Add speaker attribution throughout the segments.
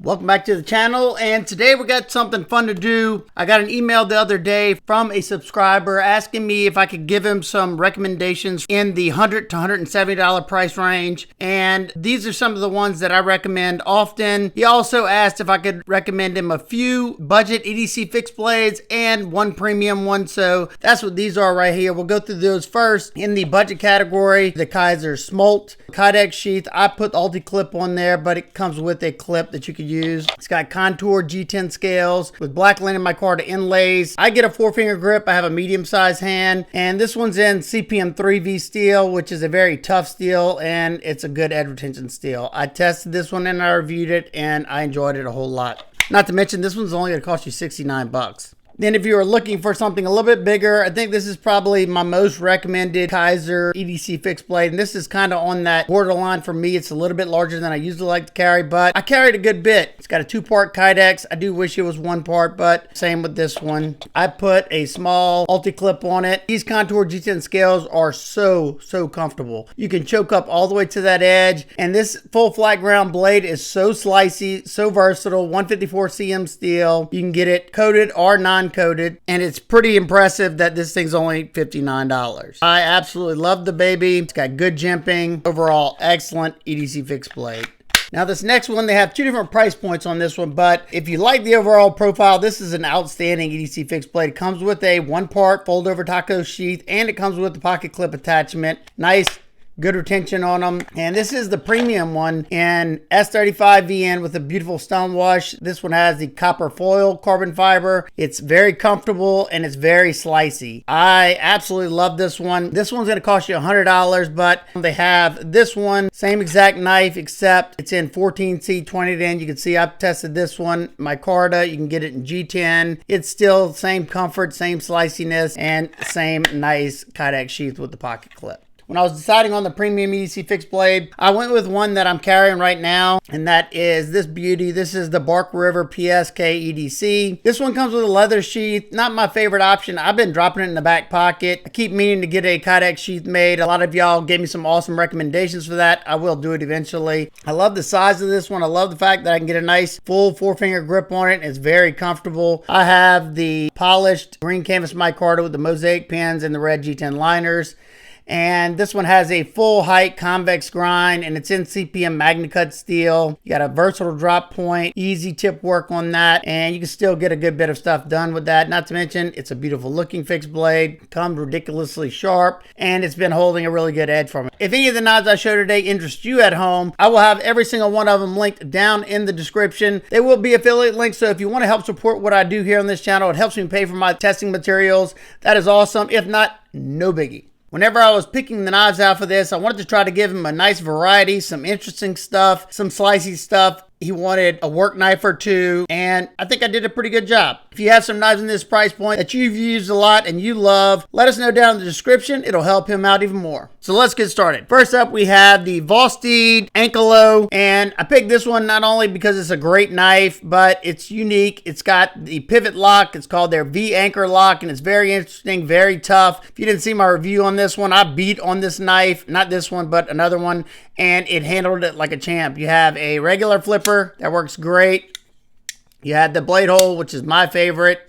Speaker 1: Welcome back to the channel, and today we got something fun to do. I got an email the other day from a subscriber asking me if I could give him some recommendations in the $100 to $170 price range, and these are some of the ones that I recommend often. He also asked if I could recommend him a few budget EDC fixed blades and one premium one, so that's what these are right here. We'll go through those first. In the budget category, the Kizer Smolt Kydex sheath. I put the Ulti-Clip on there, but it comes with a clip that you could use. It's got contour G10 scales with black linen micarta inlays. I get a 4-finger grip. I have a medium-sized hand, and this one's in CPM 3V steel, which is a very tough steel, and it's a good edge retention steel. I tested this one and I reviewed it, and I enjoyed it a whole lot. Not to mention, this one's only going to cost you 69 bucks. Then if you are looking for something a little bit bigger, I think this is probably my most recommended Kizer EDC fixed blade. And this is kind of on that borderline for me. It's a little bit larger than I usually like to carry, but I carried a good bit. It's got a 2-part Kydex. I do wish it was 1 part, but same with this one. I put a small Ulti-Clip on it. These contour G10 scales are so comfortable. You can choke up all the way to that edge. And this full flat ground blade is so slicey, so versatile. 154 cm steel. You can get it coated or non-coated, and it's pretty impressive that this thing's only $59. I absolutely love the baby. It's got good jimping. Overall, excellent EDC fixed blade. Now this next one, they have 2 different price points on this one, but if you like the overall profile, this is an outstanding EDC fixed blade. It comes with a 1-part fold over taco sheath, and it comes with the pocket clip attachment. Nice, good retention on them. And this is the premium one in S35VN with a beautiful stone wash. This one has the copper foil carbon fiber. It's very comfortable and it's very slicey. I absolutely love this one. This one's going to cost you $100, but they have this one, same exact knife, except it's in 14C 2010. You can see I've tested this one, micarta. You can get it in G10. It's still same comfort, same sliciness, and same nice Kydex sheath with the pocket clip. When I was deciding on the premium EDC fixed blade, I went with one that I'm carrying right now, and that is this beauty. This is the River PSK EDC. This one comes with a leather sheath. Not my favorite option. I've been dropping it in the back pocket. I keep meaning to get a Kydex sheath made. A lot of y'all gave me some awesome recommendations for that. I will do it eventually. I love the size of this one. I love the fact that I can get a nice full 4-finger grip on it. It's very comfortable. I have the polished green canvas micarta with the mosaic pins and the red G10 liners. And this one has a full height convex grind, and it's in CPM MagnaCut steel. You got a versatile drop point, easy tip work on that, and you can still get a good bit of stuff done with that. Not to mention, it's a beautiful looking fixed blade, comes ridiculously sharp, and it's been holding a really good edge for me. If any of the knives I show today interest you at home, I will have every single one of them linked down in the description. They will be affiliate links, so if you want to help support what I do here on this channel, it helps me pay for my testing materials. That is awesome. If not, no biggie. Whenever I was picking the knives out for this, I wanted to try to give him a nice variety, some interesting stuff, some slicey stuff. He wanted a work knife or two, and I think I did a pretty good job. If you have some knives in this price point that you've used a lot and you love, let us know down in the description. It'll help him out even more. So let's get started. First up, we have the Vosteed Ankylo, and I picked this one not only because it's a great knife, but it's unique. It's got the pivot lock. It's called their V-Anchor lock, and it's very interesting, very tough. If you didn't see my review on this one, I beat on this knife, not this one, but another one, and it handled it like a champ. You have a regular flipper that works great. You had the blade hole, which is my favorite.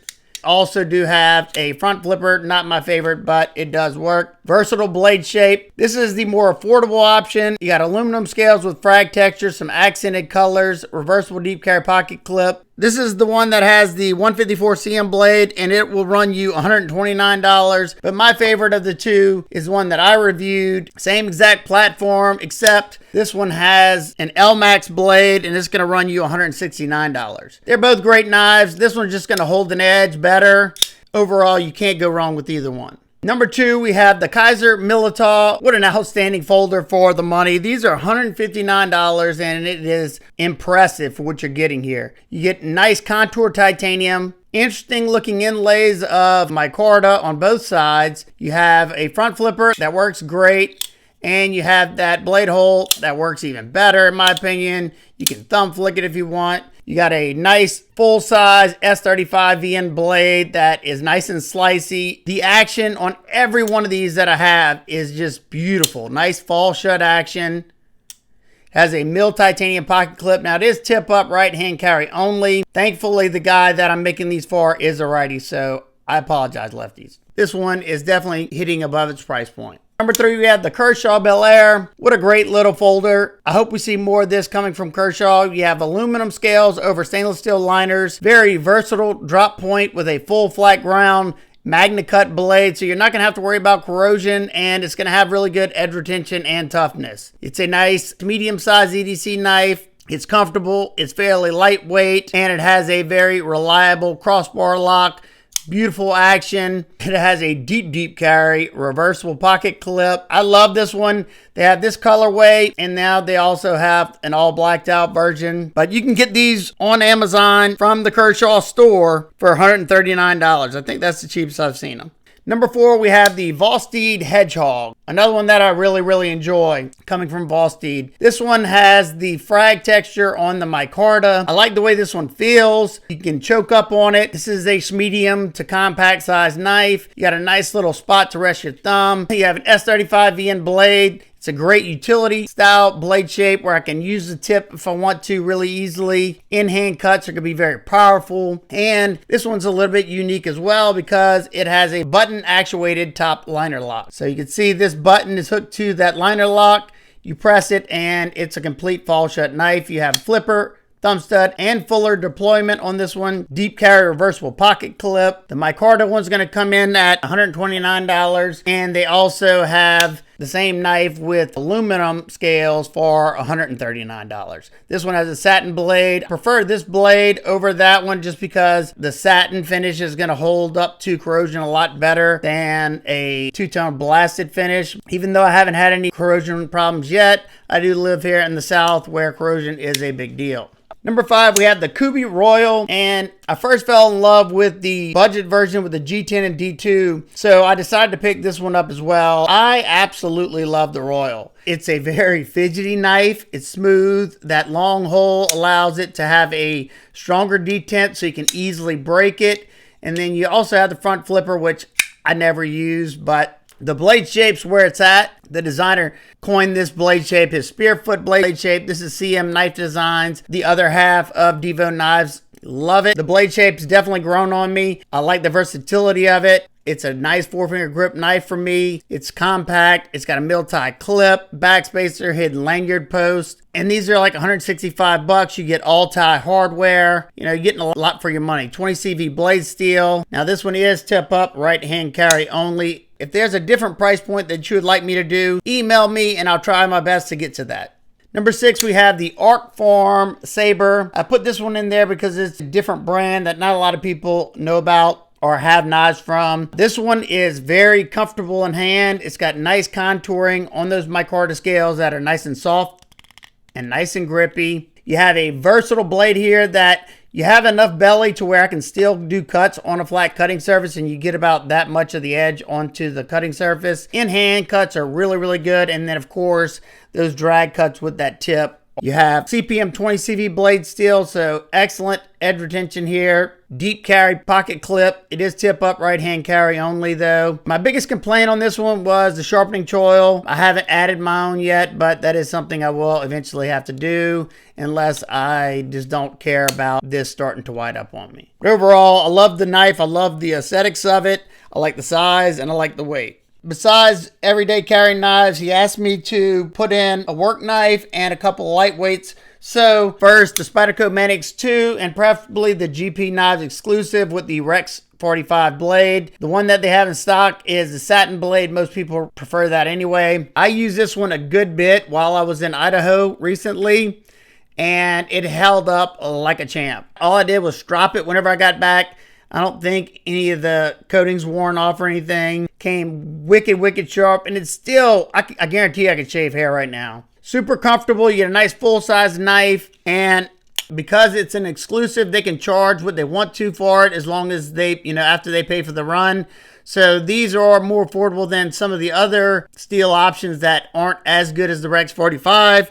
Speaker 1: Also do have a front flipper, not my favorite, but it does work. Versatile blade shape. This is the more affordable option. You got aluminum scales with frag texture, some accented colors, reversible deep carry pocket clip. This is the one that has the 154 cm blade, and it will run you $129. But my favorite of the two is one that I reviewed. Same exact platform, except this one has an Elmax blade, and it's going to run you $169. They're both great knives. This one's just going to hold an edge better. Overall, you can't go wrong with either one. Number 2, we have the Kizer Militaw. What an outstanding folder for the money. These are $159, and it is impressive for what you're getting here. You get nice contour titanium, interesting looking inlays of micarta on both sides. You have a front flipper that works great, and you have that blade hole that works even better in my opinion. You can thumb flick it if you want. You got a nice full-size S35VN blade that is nice and slicey. The action on every one of these that I have is just beautiful. Nice fall shut action. Has a mill titanium pocket clip. Now it is tip up right hand carry only. Thankfully the guy that I'm making these for is a righty, so I apologize, lefties. This one is definitely hitting above its price point. Number 3, we have the Kershaw Bel Air. What a great little folder. I hope we see more of this coming from Kershaw. You have aluminum scales over stainless steel liners. Very versatile drop point with a full flat ground Magna cut blade, so you're not going to have to worry about corrosion, and it's going to have really good edge retention and toughness. It's a nice medium-sized EDC knife. It's comfortable, it's fairly lightweight, and it has a very reliable crossbar lock. Beautiful action. It has a deep carry, reversible pocket clip. I love this one. They have this colorway, and now they also have an all blacked out version. But you can get these on Amazon from the Kershaw store for $139. I think that's the cheapest I've seen them. Number 4, we have the Vosteed Hedgehog. Another one that I really enjoy coming from Vosteed. This one has the frag texture on the micarta. I like the way this one feels. You can choke up on it. This is a medium to compact size knife. You got a nice little spot to rest your thumb. You have an S35 VN blade. It's a great utility style blade shape where I can use the tip if I want to really easily. In-hand cuts are going to be very powerful. And this one's a little bit unique as well because it has a button actuated top liner lock. So you can see this button is hooked to that liner lock. You press it and it's a complete fall shut knife. You have flipper, thumb stud, and fuller deployment on this one. Deep carry reversible pocket clip. The micarta one's going to come in at $129, and they also have the same knife with aluminum scales for $139. This one has a satin blade. I prefer this blade over that one just because the satin finish is going to hold up to corrosion a lot better than a two-tone blasted finish. Even though I haven't had any corrosion problems yet, I do live here in the South where corrosion is a big deal. Number 5, we have the Kubey Royal, and I first fell in love with the budget version with the G10 and D2, so I decided to pick this one up as well. I absolutely love the Royal. It's a very fidgety knife. It's smooth. That long hole allows it to have a stronger detent so you can easily break it, and then you also have the front flipper, which I never use, but the blade shape's where it's at. The designer coined this blade shape, his spearfoot blade shape. This is CM Knife Designs, the other half of Devo Knives. Love it. The blade shape's definitely grown on me. I like the versatility of it. It's a nice 4-finger grip knife for me. It's compact. It's got a mill-tie clip, backspacer, hidden lanyard post. And these are like $165. You get all-tie hardware. You know, you're getting a lot for your money. 20 CV blade steel. Now this one is tip up, right-hand carry only. If there's a different price point that you would like me to do, email me and I'll try my best to get to that. Number 6, we have the Arcform Sabre. I put this one in there because it's a different brand that not a lot of people know about or have knives from. This one is very comfortable in hand. It's got nice contouring on those micarta scales that are nice and soft and nice and grippy. You have a versatile blade here that you have enough belly to where I can still do cuts on a flat cutting surface, and you get about that much of the edge onto the cutting surface. In-hand cuts are really good, and then of course those drag cuts with that tip. You have CPM 20 CV blade steel, so excellent edge retention here. Deep carry pocket clip. It is tip up, right hand carry only though. My biggest complaint on this one was the sharpening choil. I haven't added my own yet, but that is something I will eventually have to do unless I just don't care about this starting to white up on me. But overall, I love the knife. I love the aesthetics of it. I like the size and I like the weight. Besides everyday carrying knives, he asked me to put in a work knife and a couple of lightweights. So first, the Spyderco Manix 2 and preferably the GP knives exclusive with the Rex 45 blade. The one that they have in stock is the satin blade. Most people prefer that anyway. I used this one a good bit while I was in Idaho recently, and it held up like a champ. All I did was drop it whenever I got back. I don't think any of the coatings worn off or anything. Came wicked sharp, and it's still, I guarantee I could shave hair right now. Super comfortable. You get a nice full-size knife, and because it's an exclusive, they can charge what they want to for it as long as they, after they pay for the run. So these are more affordable than some of the other steel options that aren't as good as the Rex 45.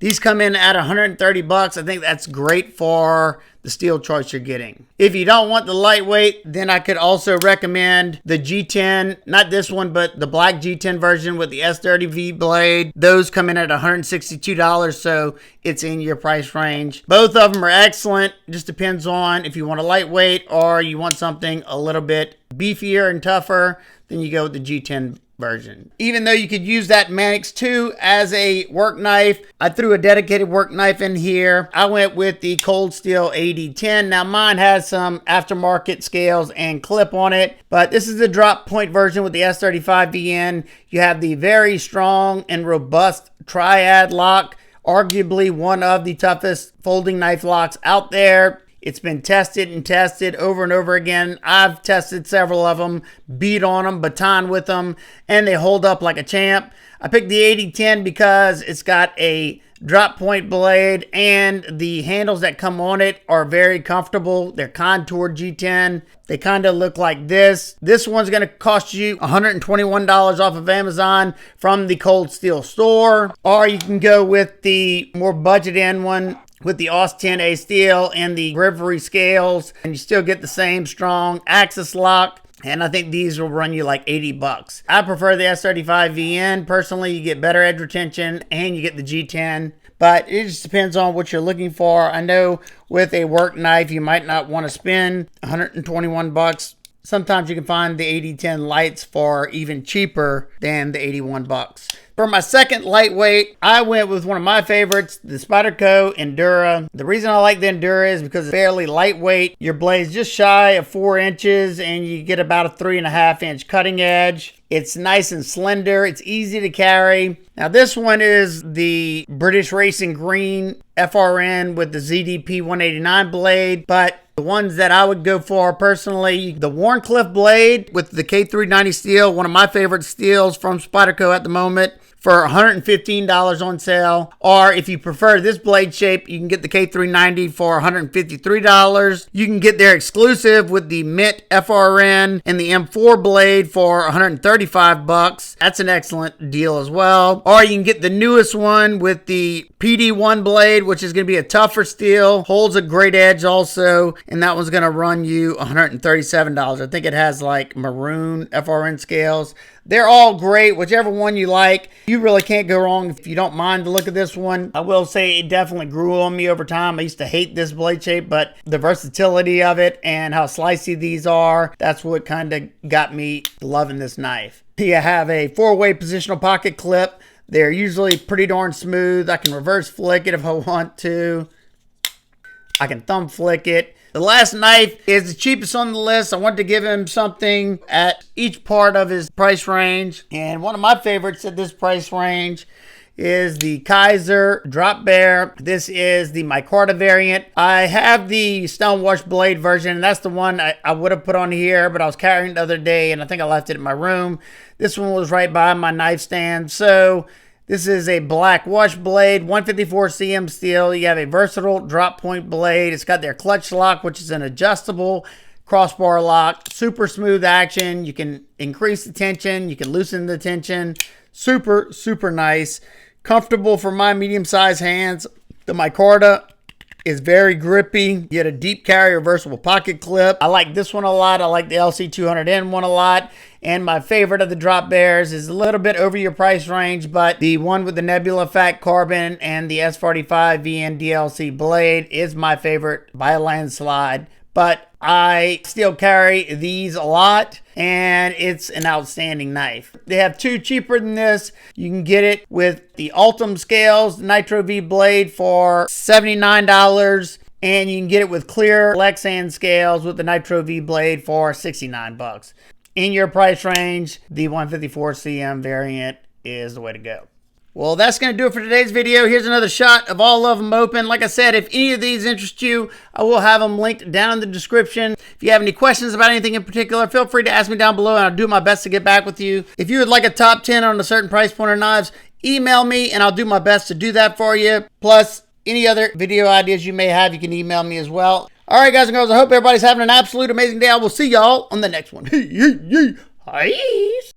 Speaker 1: These come in at 130 bucks. I think that's great for the steel choice you're getting. If you don't want the lightweight, then I could also recommend the G10, not this one, but the black G10 version with the S30V blade. Those come in at $162, so it's in your price range. Both of them are excellent. Just depends on if you want a lightweight or you want something a little bit beefier and tougher, then you go with the G10 version. Even though you could use that Manix 2 as a work knife, I threw a dedicated work knife in here. I went with the Cold Steel AD10. Now mine has some aftermarket scales and clip on it, but this is the drop point version with the S35VN. You have the very strong and robust triad lock, arguably one of the toughest folding knife locks out there. It's been tested and tested over and over again. I've tested several of them, beat on them, baton with them, and they hold up like a champ. I picked the 8010 because it's got a drop point blade and the handles that come on it are very comfortable. They're contoured G10. They kind of look like this. This one's going to cost you $121 off of Amazon from the Cold Steel store, or you can go with the more budget end one with the AUS 10A steel and the River scales, and you still get the same strong axis lock. And I think these will run you like 80 bucks. I prefer the S35VN. Personally, you get better edge retention and you get the G10. But it just depends on what you're looking for. I know with a work knife, you might not want to spend 121 bucks. Sometimes you can find the 8010 lights for even cheaper than the 81 bucks. For my second lightweight, I went with one of my favorites, the Spyderco Endura. The reason I like the Endura is because it's fairly lightweight. Your blade's just shy of 4 inches and you get about a 3.5 inch cutting edge. It's nice and slender. It's easy to carry. Now this one is the British Racing Green FRN with the ZDP 189 blade, but the ones that I would go for personally, the Wharncliffe blade with the K390 steel, one of my favorite steels from Spyderco at the moment, for $115 on sale. Or if you prefer this blade shape, you can get the K390 for $153. You can get their exclusive with the Mint FRN and the M4 blade for $135. That's an excellent deal as well. Or you can get the newest one with the PD1 blade, which is going to be a tougher steel, holds a great edge also, and that one's going to run you $137. I think it has like maroon FRN scales. They're all great, whichever one you like. You really can't go wrong if you don't mind the look of this one. I will say it definitely grew on me over time. I used to hate this blade shape, but the versatility of it and how slicey these are, that's what kind of got me loving this knife. You have a 4-way positional pocket clip. They're usually pretty darn smooth. I can reverse flick it if I want to. I can thumb flick it. The last knife is the cheapest on the list. I wanted to give him something at each part of his price range. And one of my favorites at this price range is the Kizer Drop Bear. This is the micarta variant. I have the Stonewash blade version, and that's the one I would have put on here, but I was carrying it the other day, and I think I left it in my room. This one was right by my nightstand. So this is a black wash blade, 154 cm steel. You have a versatile drop point blade. It's got their clutch lock, which is an adjustable crossbar lock. Super smooth action. You can increase the tension. You can loosen the tension. Super, super nice. Comfortable for my medium-sized hands. The micarta is very grippy. You get a deep carry reversible pocket clip. I like this one a lot. I like the LC200N one a lot. And my favorite of the drop bears is a little bit over your price range, but the one with the Nebula Fat Carbon and the S45VN DLC blade is my favorite by a landslide. But I still carry these a lot, and it's an outstanding knife. They have two cheaper than this. You can get it with the Ultim scales, the Nitro V blade for $79, and you can get it with clear Lexan scales with the Nitro V blade for $69. In your price range, the 154 cm variant is the way to go. Well, that's going to do it for today's video. Here's another shot of all of them open. Like I said, if any of these interest you, I will have them linked down in the description. If you have any questions about anything in particular, feel free to ask me down below, and I'll do my best to get back with you. If you would like a top 10 on a certain price point of knives, email me, and I'll do my best to do that for you. Plus, any other video ideas you may have, you can email me as well. All right, guys and girls, I hope everybody's having an absolute amazing day. I will see y'all on the next one. Peace.